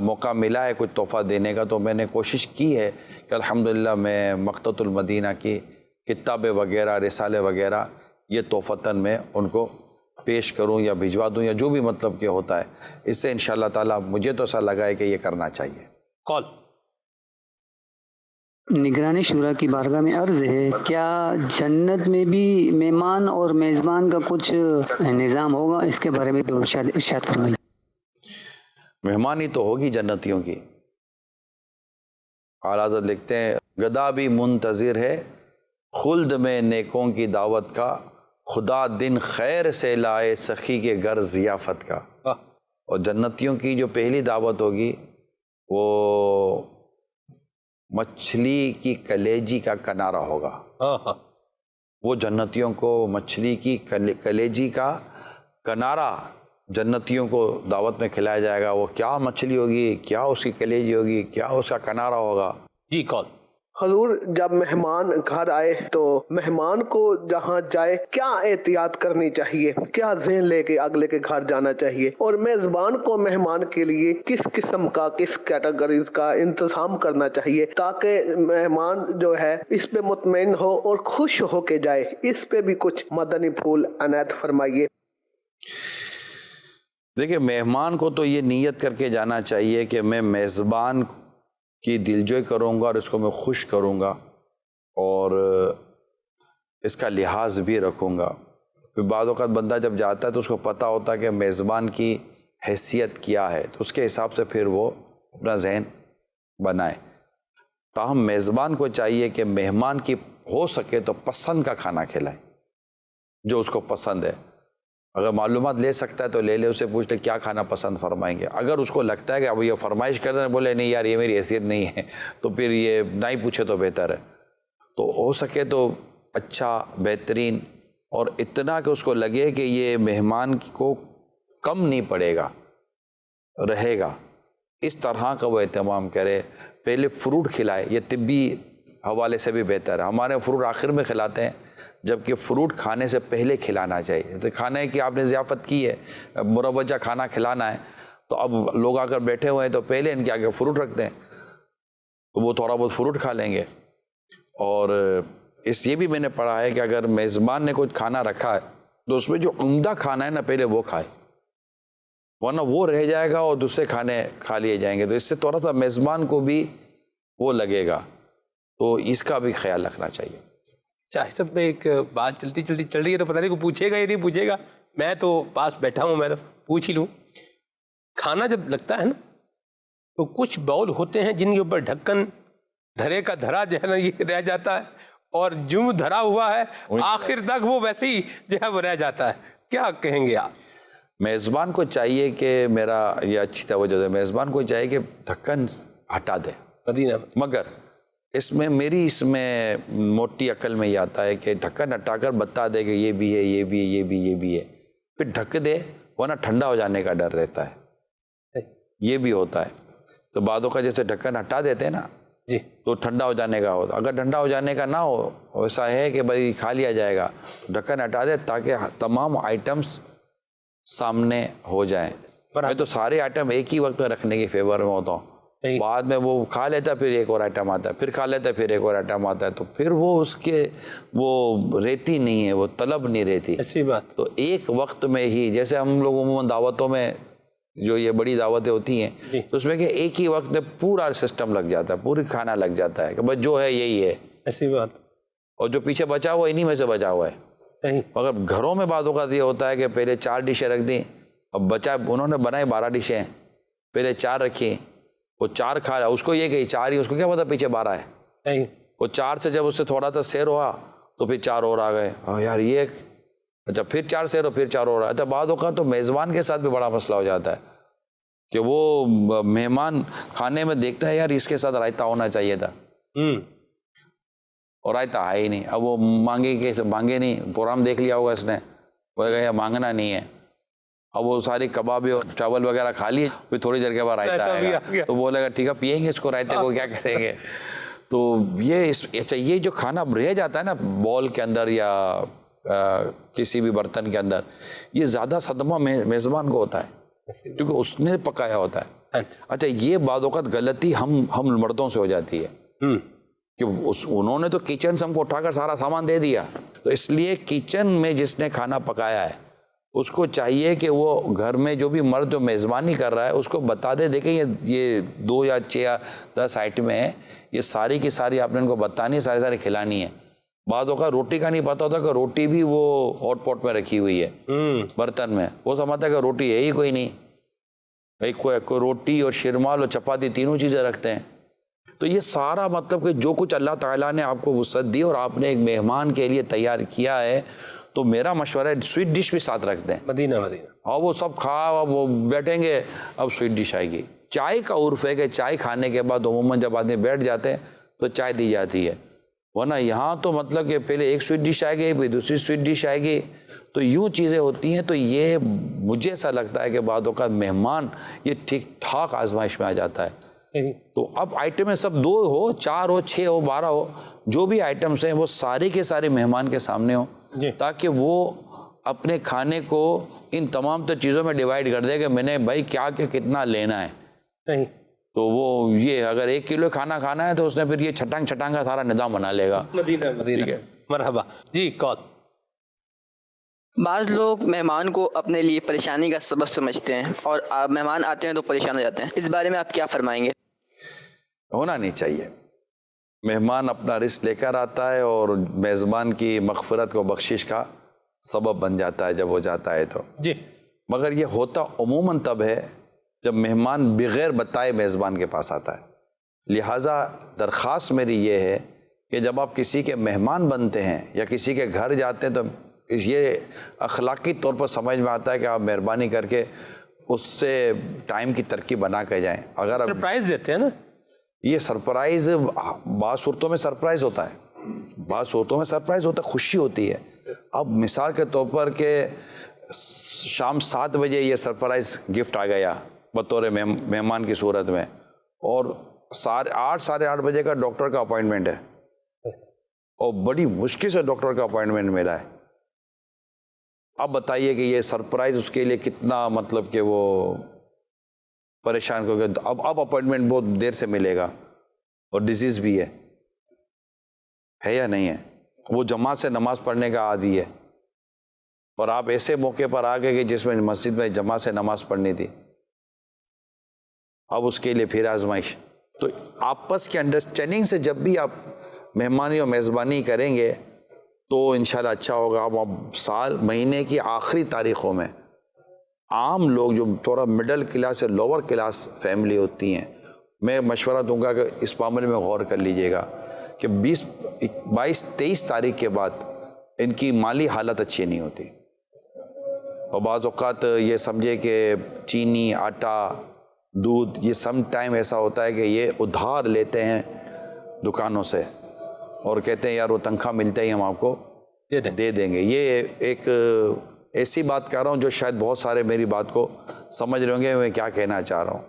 موقع ملا ہے کچھ تحفہ دینے کا تو میں نے کوشش کی ہے کہ الحمدللہ میں مخطوط المدینہ کی کتابیں وغیرہ, رسالے وغیرہ یہ تحفتاً میں ان کو پیش کروں یا بھجوا دوں یا جو بھی مطلب کہ ہوتا ہے. اس سے انشاءاللہ تعالیٰ مجھے تو ایسا لگا ہے کہ یہ کرنا چاہیے. کال نگرانی شورا کی بارگاہ میں عرض ہے, کیا جنت میں بھی مہمان اور میزبان کا کچھ نظام ہوگا؟ اس کے بارے میں بھی ارشاد فرمائیے. مہمانی تو ہوگی جنتیوں کی. اعلیٰ حضرت لکھتے ہیں, گدا بھی منتظر ہے خلد میں نیکوں کی دعوت کا, خدا دن خیر سے لائے سخی کے گھر ضیافت کا. اور جنتیوں کی جو پہلی دعوت ہوگی وہ مچھلی کی کلیجی کا کنارہ ہوگا. وہ جنتیوں کو مچھلی کی کلیجی کا کنارہ جنتیوں کو دعوت میں کھلایا جائے گا. وہ کیا مچھلی ہوگی, کیا اس کی کلیجی ہوگی, کیا اس کا کنارہ ہوگا. جی کال. حضور, جب مہمان گھر آئے تو مہمان کو جہاں جائے کیا احتیاط کرنی چاہیے, کیا ذہن لے کے اگلے کے گھر جانا چاہیے, اور میزبان کو مہمان کے لیے کس قسم کا, کس کیٹیگریز کا انتظام کرنا چاہیے تاکہ مہمان جو ہے اس پہ مطمئن ہو اور خوش ہو کے جائے. اس پہ بھی کچھ مدنی پھول عنایت فرمائیے. دیکھیں, مہمان کو تو یہ نیت کر کے جانا چاہیے کہ میں میزبان کی دلجوئی کروں گا اور اس کو میں خوش کروں گا اور اس کا لحاظ بھی رکھوں گا. پھر بعض اوقات بندہ جب جاتا ہے تو اس کو پتہ ہوتا ہے کہ میزبان کی حیثیت کیا ہے, تو اس کے حساب سے پھر وہ اپنا ذہن بنائے. تاہم میزبان کو چاہیے کہ مہمان کی ہو سکے تو پسند کا کھانا کھلائے, جو اس کو پسند ہے. اگر معلومات لے سکتا ہے تو لے لے, اسے پوچھ لے کیا کھانا پسند فرمائیں گے. اگر اس کو لگتا ہے کہ اب یہ فرمائش کرتے ہیں, بولے نہیں یار یہ میری حیثیت نہیں ہے, تو پھر یہ نہ ہی پوچھے تو بہتر ہے. تو ہو سکے تو اچھا, بہترین, اور اتنا کہ اس کو لگے کہ یہ مہمان کو کم نہیں پڑے گا، رہے گا، اس طرح کا وہ اہتمام کرے. پہلے فروٹ کھلائے، یہ طبی حوالے سے بھی بہتر ہے. ہمارے فروٹ آخر میں کھلاتے ہیں، جبکہ فروٹ کھانے سے پہلے کھلانا چاہیے. تو کھانے کی آپ نے ضیافت کی ہے، مروجہ کھانا کھلانا ہے، تو اب لوگ آ کر بیٹھے ہوئے ہیں تو پہلے ان کے آگے فروٹ رکھتے ہیں، تو وہ تھوڑا بہت فروٹ کھا لیں گے. اور یہ بھی میں نے پڑھا ہے کہ اگر میزبان نے کچھ کھانا رکھا ہے تو اس میں جو عمدہ کھانا ہے نا پہلے وہ کھائے، ورنہ وہ رہ جائے گا اور دوسرے کھانے کھا لیے جائیں گے، تو اس سے تھوڑا سا میزبان کو بھی وہ لگے گا. تو اس کا بھی خیال رکھنا چاہیے. شاہ صاحب میں ایک بات چلتی چل رہی ہے، تو پتہ نہیں کو پوچھے گا یا نہیں پوچھے گا، میں تو پاس بیٹھا ہوں، میں تو پوچھ ہی لوں. کھانا جب لگتا ہے نا تو کچھ باؤل ہوتے ہیں جن کے اوپر ڈھکن دھرے کا دھرا جو ہے نا یہ رہ جاتا ہے، اور جو دھرا ہوا ہے آخر تک وہ ویسے ہی جو ہے وہ رہ جاتا ہے. کیا کہیں گے آپ؟ میزبان کو چاہیے کہ میرا یہ اچھی توجہ دے، میزبان کو چاہیے کہ ڈھکن ہٹا دے. مدینہ مگر اس میں موٹی عقل میں یہ آتا ہے کہ ڈھکن ہٹا کر بتا دے کہ یہ بھی ہے، یہ بھی ہے، یہ بھی، یہ بھی ہے، پھر ڈھک دے، ورنہ ٹھنڈا ہو جانے کا ڈر رہتا ہے. یہ بھی ہوتا ہے. تو بعدوں کا جیسے ڈھکن ہٹا دیتے ہیں نا جی تو ٹھنڈا ہو جانے کا ہوتا. اگر ٹھنڈا ہو جانے کا نہ ہو، ایسا ہے کہ بھائی کھا لیا جائے گا، ڈھکن ہٹا دے تاکہ تمام آئٹمس سامنے ہو جائیں. میں تو سارے آئٹم ایک ہی وقت میں رکھنے کی فیور میں ہوتا ہوں. بعد میں وہ کھا لیتا ہے، پھر ایک اور آئٹم آتا ہے، پھر کھا لیتا ہے، پھر ایک اور آئٹم آتا ہے، تو پھر وہ اس کے وہ رہتی نہیں ہے، وہ طلب نہیں رہتی. ایسی بات. تو ایک وقت میں ہی، جیسے ہم لوگ عموماً دعوتوں میں جو یہ بڑی دعوتیں ہوتی ہیں تو اس میں کہ ایک ہی وقت میں پورا سسٹم لگ جاتا ہے، پوری کھانا لگ جاتا ہے کہ بس جو ہے یہی ہے. ایسی بات. اور جو پیچھے بچا ہوا انہی میں سے بچا ہوا ہے. صحیح. مگر گھروں میں بعض اوقات یہ ہوتا ہے کہ پہلے 4 ڈشیں رکھ دیں، اب بچا انہوں نے بنائے 12 ڈشیں، پہلے 4 رکھی، وہ 4 کھا رہا، اس کو یہ کہ 4 ہی، اس کو کیا پتا پیچھے 12 ہے. صحیح. وہ 4 سے جب اس سے تھوڑا سا سیر ہوا تو پھر 4 اور آ گئے. یار یہ اچھا پھر 4 سیر ہو، پھر 4 اور آ. اچھا بعض اوقات تو میزبان کے ساتھ بھی بڑا مسئلہ ہو جاتا ہے کہ وہ مہمان کھانے میں دیکھتا ہے یار اس کے ساتھ رائتا ہونا چاہیے تھا، اور رائتا ہے ہی نہیں. اب وہ مانگے نہیں، پروگرام دیکھ لیا ہوگا اس نے، وہ کہا مانگنا نہیں ہے. اب وہ ساری کبابی اور چاول وغیرہ کھا لیے، پھر تھوڑی دیر کے بعد رائتا آئے گا تو بولے گا ٹھیک ہے پیئیں گے اس کو، رائتے کو کیا کریں گے. تو یہ جو کھانا رہ جاتا ہے نا بول کے اندر یا کسی بھی برتن کے اندر، یہ زیادہ صدمہ میزبان کو ہوتا ہے کیونکہ اس نے پکایا ہوتا ہے. اچھا یہ بعض اوقات غلطی ہم مردوں سے ہو جاتی ہے کہ انہوں نے تو کچن سے ہم کو اٹھا کر سارا سامان دے دیا، تو اس لیے کچن میں جس نے کھانا پکایا ہے اس کو چاہیے کہ وہ گھر میں جو بھی مرد جو میزبانی کر رہا ہے اس کو بتا دے، دیکھیں یہ 2 یا 6 یا 10 آئٹمیں ہیں، یہ ساری کی ساری آپ نے ان کو بتانی ہے، ساری کھلانی ہے. بعضوں کا روٹی کا نہیں پتا ہوتا کہ روٹی بھی وہ ہاٹ پاٹ میں رکھی ہوئی ہے برتن میں، وہ سمجھتا ہے کہ روٹی ہے ہی کوئی نہیں، کوئی روٹی اور شرمال اور چپاتی تینوں چیزیں رکھتے ہیں. تو یہ سارا مطلب کہ جو کچھ اللہ تعالیٰ نے آپ کو وسعت دی اور آپ نے ایک مہمان کے لیے تیار کیا ہے، تو میرا مشورہ ہے سویٹ ڈش بھی ساتھ رکھ دیں. مدینہ اور وہ سب وہ بیٹھیں گے، اب سویٹ ڈش آئے گی. چائے کا عرف ہے کہ چائے کھانے کے بعد عموماً جب آدمی بیٹھ جاتے ہیں تو چائے دی جاتی ہے، ورنہ یہاں تو مطلب کہ پہلے ایک سویٹ ڈش آئے گی، پھر دوسری سویٹ ڈش آئے گی، تو یوں چیزیں ہوتی ہیں. تو یہ مجھے ایسا لگتا ہے کہ بعض اوقات مہمان یہ ٹھیک ٹھاک آزمائش میں آ جاتا ہے. تو اب آئٹمیں سب 2 ہو، 4 ہو، 6 ہو، 12 ہو، جو بھی آئٹمس ہیں وہ سارے کے سارے مہمان کے سامنے ہوں تاکہ وہ اپنے کھانے کو ان تمام تو چیزوں میں ڈیوائیڈ کر دے کہ میں نے بھائی کیا کہ کتنا لینا ہے. تو وہ یہ اگر 1 کلو کھانا ہے تو اس نے پھر یہ چھٹانگ کا سارا نظام بنا لے گا. مدینہ. مرحبا جی. کون بعض لوگ مہمان کو اپنے لیے پریشانی کا سبب سمجھتے ہیں اور مہمان آتے ہیں تو پریشان ہو جاتے ہیں، اس بارے میں آپ کیا فرمائیں گے؟ ہونا نہیں چاہیے. مہمان اپنا رزق لے کر آتا ہے اور میزبان کی مغفرت کو بخشش کا سبب بن جاتا ہے جب وہ جاتا ہے تو جی. مگر یہ ہوتا عموماً تب ہے جب مہمان بغیر بتائے میزبان کے پاس آتا ہے. لہٰذا درخواست میری یہ ہے کہ جب آپ کسی کے مہمان بنتے ہیں یا کسی کے گھر جاتے ہیں تو یہ اخلاقی طور پر سمجھ میں آتا ہے کہ آپ مہربانی کر کے اس سے ٹائم کی ترکیب بنا کے جائیں. اگر آپ سرپرائز دیتے ہیں نا، یہ سرپرائز بعض صورتوں میں سرپرائز ہوتا ہے، بعض صورتوں میں سرپرائز ہوتا ہے، خوشی ہوتی ہے. اب مثال کے طور پر کہ شام 7 بجے یہ سرپرائز گفٹ آ گیا بطور مہمان کی صورت میں، اور 8 ساڑھے 8 بجے کا ڈاکٹر کا اپوائنٹمنٹ ہے، اور بڑی مشکل سے ڈاکٹر کا اپوائنٹمنٹ ملا ہے. اب بتائیے کہ یہ سرپرائز اس کے لیے کتنا مطلب کہ وہ پریشان ہو گیا. اب اپوائنٹمنٹ بہت دیر سے ملے گا، اور ڈیزیز بھی ہے یا نہیں ہے. وہ جماعت سے نماز پڑھنے کا عادی ہے، اور آپ ایسے موقع پر آ گئے کہ جس میں مسجد میں جماعت سے نماز پڑھنی تھی، اب اس کے لیے پھر آزمائش. تو آپس کی انڈرسٹینڈنگ سے جب بھی آپ مہمانی اور میزبانی کریں گے تو انشاءاللہ اچھا ہوگا. اب مہینے کی آخری تاریخوں میں عام لوگ جو تھوڑا مڈل کلاس یا لوور کلاس فیملی ہوتی ہیں، میں مشورہ دوں گا کہ اس معاملے میں غور کر لیجئے گا کہ 22-23 تاریخ کے بعد ان کی مالی حالت اچھی نہیں ہوتی، اور بعض اوقات یہ سمجھے کہ چینی، آٹا، دودھ، یہ سم ٹائم ایسا ہوتا ہے کہ یہ ادھار لیتے ہیں دکانوں سے اور کہتے ہیں یار وہ تنخواہ ملتے ہی ہم آپ کو دے دیں گے. یہ ایک ایسی بات کر رہا ہوں جو شاید بہت سارے میری بات کو سمجھ رہے ہوں گے میں کیا کہنا چاہ رہا ہوں.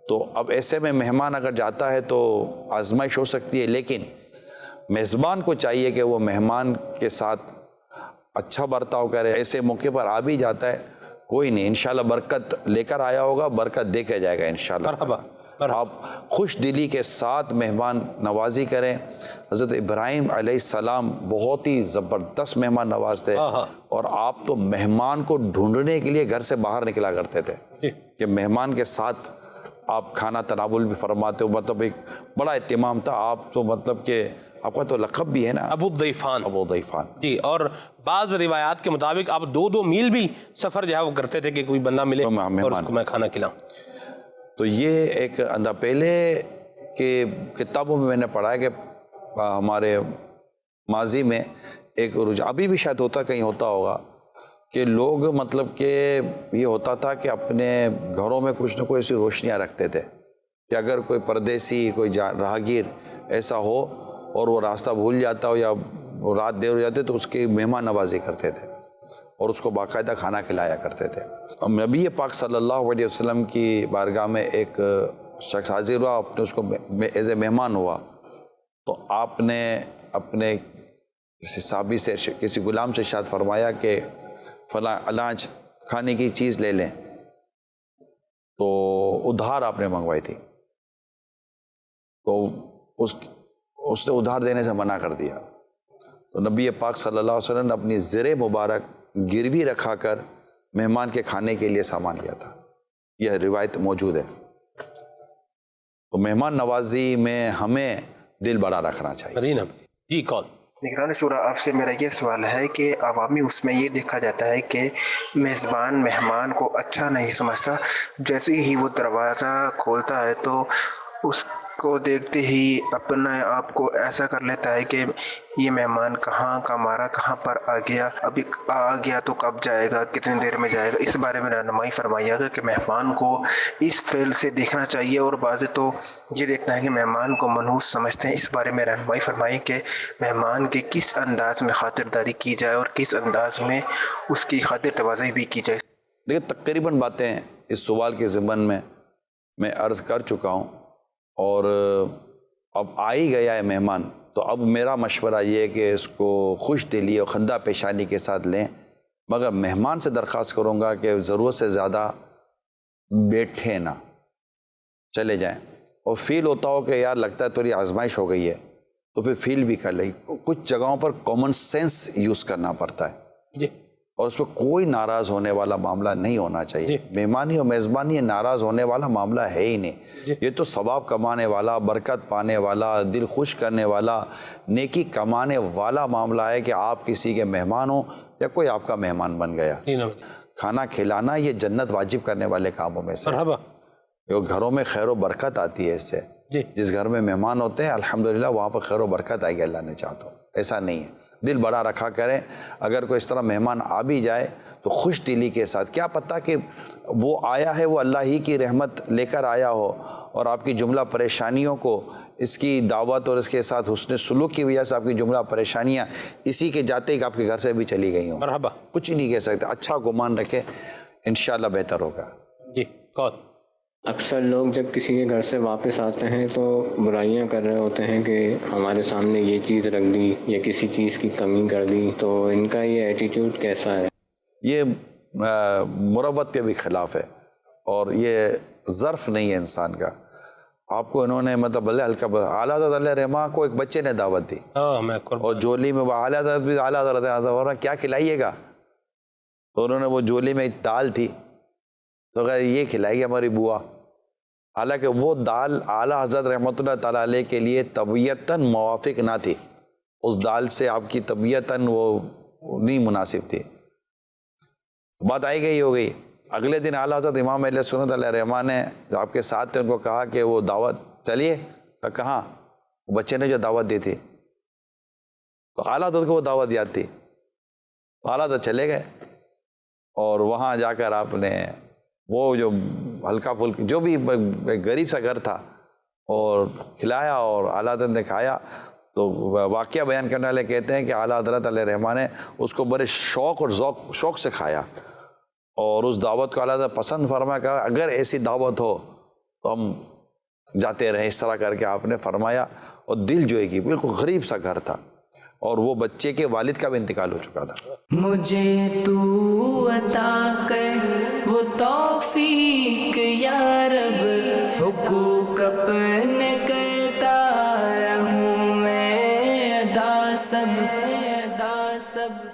تو اب ایسے میں مہمان اگر جاتا ہے تو آزمائش ہو سکتی ہے، لیکن میزبان کو چاہیے کہ وہ مہمان کے ساتھ اچھا برتاؤ کرے. ایسے موقع پر آ بھی جاتا ہے، کوئی نہیں، انشاءاللہ برکت لے کر آیا ہوگا، برکت دے کے جائے گا انشاءاللہ. مرحبا. آپ خوش دلی کے ساتھ مہمان نوازی کریں. حضرت ابراہیم علیہ السلام بہت ہی زبردست مہمان نواز تھے، اور آپ تو مہمان کو ڈھونڈنے کے لیے گھر سے باہر نکلا کرتے تھے کہ مہمان کے ساتھ آپ کھانا تناول بھی فرماتے ہو. مطلب ایک بڑا اہتمام تھا. آپ تو مطلب کہ آپ کا تو لقب بھی ہے نا، ابو الضیفان. ابو الضیفان جی. اور بعض روایات کے مطابق آپ 2 میل بھی سفر جو ہے وہ کرتے تھے کہ کوئی بندہ ملے اور اس کو میں کھانا کھلاؤں. تو یہ ایک پہلے کے کتابوں میں نے پڑھا ہے کہ ہمارے ماضی میں ایک ابھی بھی شاید کہیں ہوتا ہوگا کہ لوگ مطلب کہ یہ ہوتا تھا کہ اپنے گھروں میں کچھ نہ کوئی ایسی روشنیاں رکھتے تھے کہ اگر کوئی پردیسی، کوئی راہگیر ایسا ہو اور وہ راستہ بھول جاتا ہو یا رات دیر ہو جاتے تو اس کی مہمان نوازی کرتے تھے اور اس کو باقاعدہ کھانا کھلایا کرتے تھے. نبی پاک صلی اللہ علیہ وسلم کی بارگاہ میں ایک شخص حاضر ہوا، آپ نے اس کو ایز اے مہمان ہوا، تو آپ نے اپنے کسی صحابی سے، کسی غلام سے ارشاد فرمایا کہ فلاں اناج کھانے کی چیز لے لیں. تو ادھار آپ نے منگوائی تھی، تو اس نے ادھار دینے سے منع کر دیا. تو نبی پاک صلی اللہ علیہ وسلم نے اپنی زر مبارک گروی رکھا کر مہمان کے کھانے کے لیے سامان لیا تھا. یہ روایت موجود ہے. تو مہمان نوازی میں ہمیں دل بڑا رکھنا چاہیے. جی کون؟ نگران شورا، آپ سے میرا یہ سوال ہے کہ عوامی اس میں یہ دیکھا جاتا ہے کہ میزبان مہمان کو اچھا نہیں سمجھتا، جیسے ہی وہ دروازہ کھولتا ہے تو اس کو دیکھتے ہی اپنے آپ کو ایسا کر لیتا ہے کہ یہ مہمان کہاں کا مارا، کہاں پر آ گیا، ابھی آ گیا تو کب جائے گا، کتنی دیر میں جائے گا. اس بارے میں رہنمائی فرمائیے گا کہ مہمان کو اس فعل سے دیکھنا چاہیے، اور بعض تو یہ دیکھنا ہے کہ مہمان کو منحوس سمجھتے ہیں. اس بارے میں رہنمائی فرمائیے کہ مہمان کے کس انداز میں خاطرداری کی جائے اور کس انداز میں اس کی خاطر تواضع بھی کی جائے. دیکھیں تقریباً باتیں اس سوال کے ضمن میں عرض کر چکا ہوں، اور اب آ ہی گیا ہے مہمان تو اب میرا مشورہ یہ ہے کہ اس کو خوش دلی اور خندہ پیشانی کے ساتھ لیں، مگر مہمان سے درخواست کروں گا کہ ضرورت سے زیادہ بیٹھے نہ، چلے جائیں. اور فیل ہوتا ہو کہ یار لگتا ہے تھوڑی آزمائش ہو گئی ہے تو پھر فیل بھی کر لیں. کچھ جگہوں پر کامن سینس یوز کرنا پڑتا ہے جی، اور اس پہ کوئی ناراض ہونے والا معاملہ نہیں ہونا چاہیے جی. مہمانی اور میزبانی ناراض ہونے والا معاملہ ہے ہی نہیں جی. یہ تو ثواب کمانے والا، برکت پانے والا، دل خوش کرنے والا، نیکی کمانے والا معاملہ ہے کہ آپ کسی کے مہمان ہوں یا کوئی آپ کا مہمان بن گیا. کھانا کھلانا یہ جنت واجب کرنے والے کاموں میں سے، گھروں میں خیر و برکت آتی ہے اس سے. جس گھر میں مہمان ہوتے ہیں الحمدللہ وہاں پر خیر و برکت آئے گی، اللہ نے چاہا تو. ایسا نہیں ہے، دل بڑا رکھا کریں. اگر کوئی اس طرح مہمان آ بھی جائے تو خوش دلی کے ساتھ، کیا پتہ کہ وہ آیا ہے وہ اللہ ہی کی رحمت لے کر آیا ہو اور آپ کی جملہ پریشانیوں کو اس کی دعوت اور اس کے ساتھ حسن سلوک کی وجہ سے آپ کی جملہ پریشانیاں اسی کے جاتے ہی آپ کے گھر سے بھی چلی گئی ہوں. مرحبا. کچھ نہیں کہہ سکتے، اچھا گمان رکھیں، انشاءاللہ بہتر ہوگا. جی کون؟ اکثر لوگ جب کسی کے گھر سے واپس آتے ہیں تو برائیاں کر رہے ہوتے ہیں کہ ہمارے سامنے یہ چیز رکھ دی یا کسی چیز کی کمی کر دی، تو ان کا یہ ایٹیٹیوڈ کیسا ہے؟ یہ مروت کے بھی خلاف ہے اور یہ ظرف نہیں ہے انسان کا. آپ کو انہوں نے مطلب بلے ہلکا اعلیٰ حضرت علیہ رحمہ کو ایک بچے نے دعوت دی اور جولی میں وہ اعلیٰ حضرت کیا کھلائیے گا، تو انہوں نے وہ جولی میں دال تھی تو کہا یہ کھلائے گی ہماری بوا. حالانکہ وہ دال اعلیٰ حضرت رحمۃ اللہ تعالیٰ علیہ کے لیے طبیعتاً موافق نہ تھی، اس دال سے آپ کی طبیعتاً وہ نہیں مناسب تھی. بات آئی گئی ہو گئی. اگلے دن اعلیٰ حضرت امام اہل سنت علیہ رحمٰ نے جو آپ کے ساتھ تھے ان کو کہا کہ وہ دعوت چلیے. کہاں؟ وہ بچے نے جو دعوت دی تھی، تو اعلیٰ حضرت کو وہ دعوت یاد تھی. اعلیٰ حضرت چلے گئے اور وہاں جا کر آپ نے وہ جو ہلکا پھلکا جو بھی غریب سا گھر تھا اور کھلایا اور اعلیٰ حضرت نے کھایا. تو واقعہ بیان کرنے والے کہتے ہیں کہ اعلیٰ حضرت علیہ رحمٰ نے اس کو بڑے شوق اور شوق سے کھایا اور اس دعوت کو اعلیٰ حضرت پسند فرمایا. کہا اگر ایسی دعوت ہو تو ہم جاتے رہیں. اس طرح کر کے آپ نے فرمایا اور دل جو ہے کہ بالکل غریب سا گھر تھا اور وہ بچے کے والد کا بھی انتقال ہو چکا تھا. مجھے تو عطا کر وہ توفیق یا رب، حقوق اپنے کر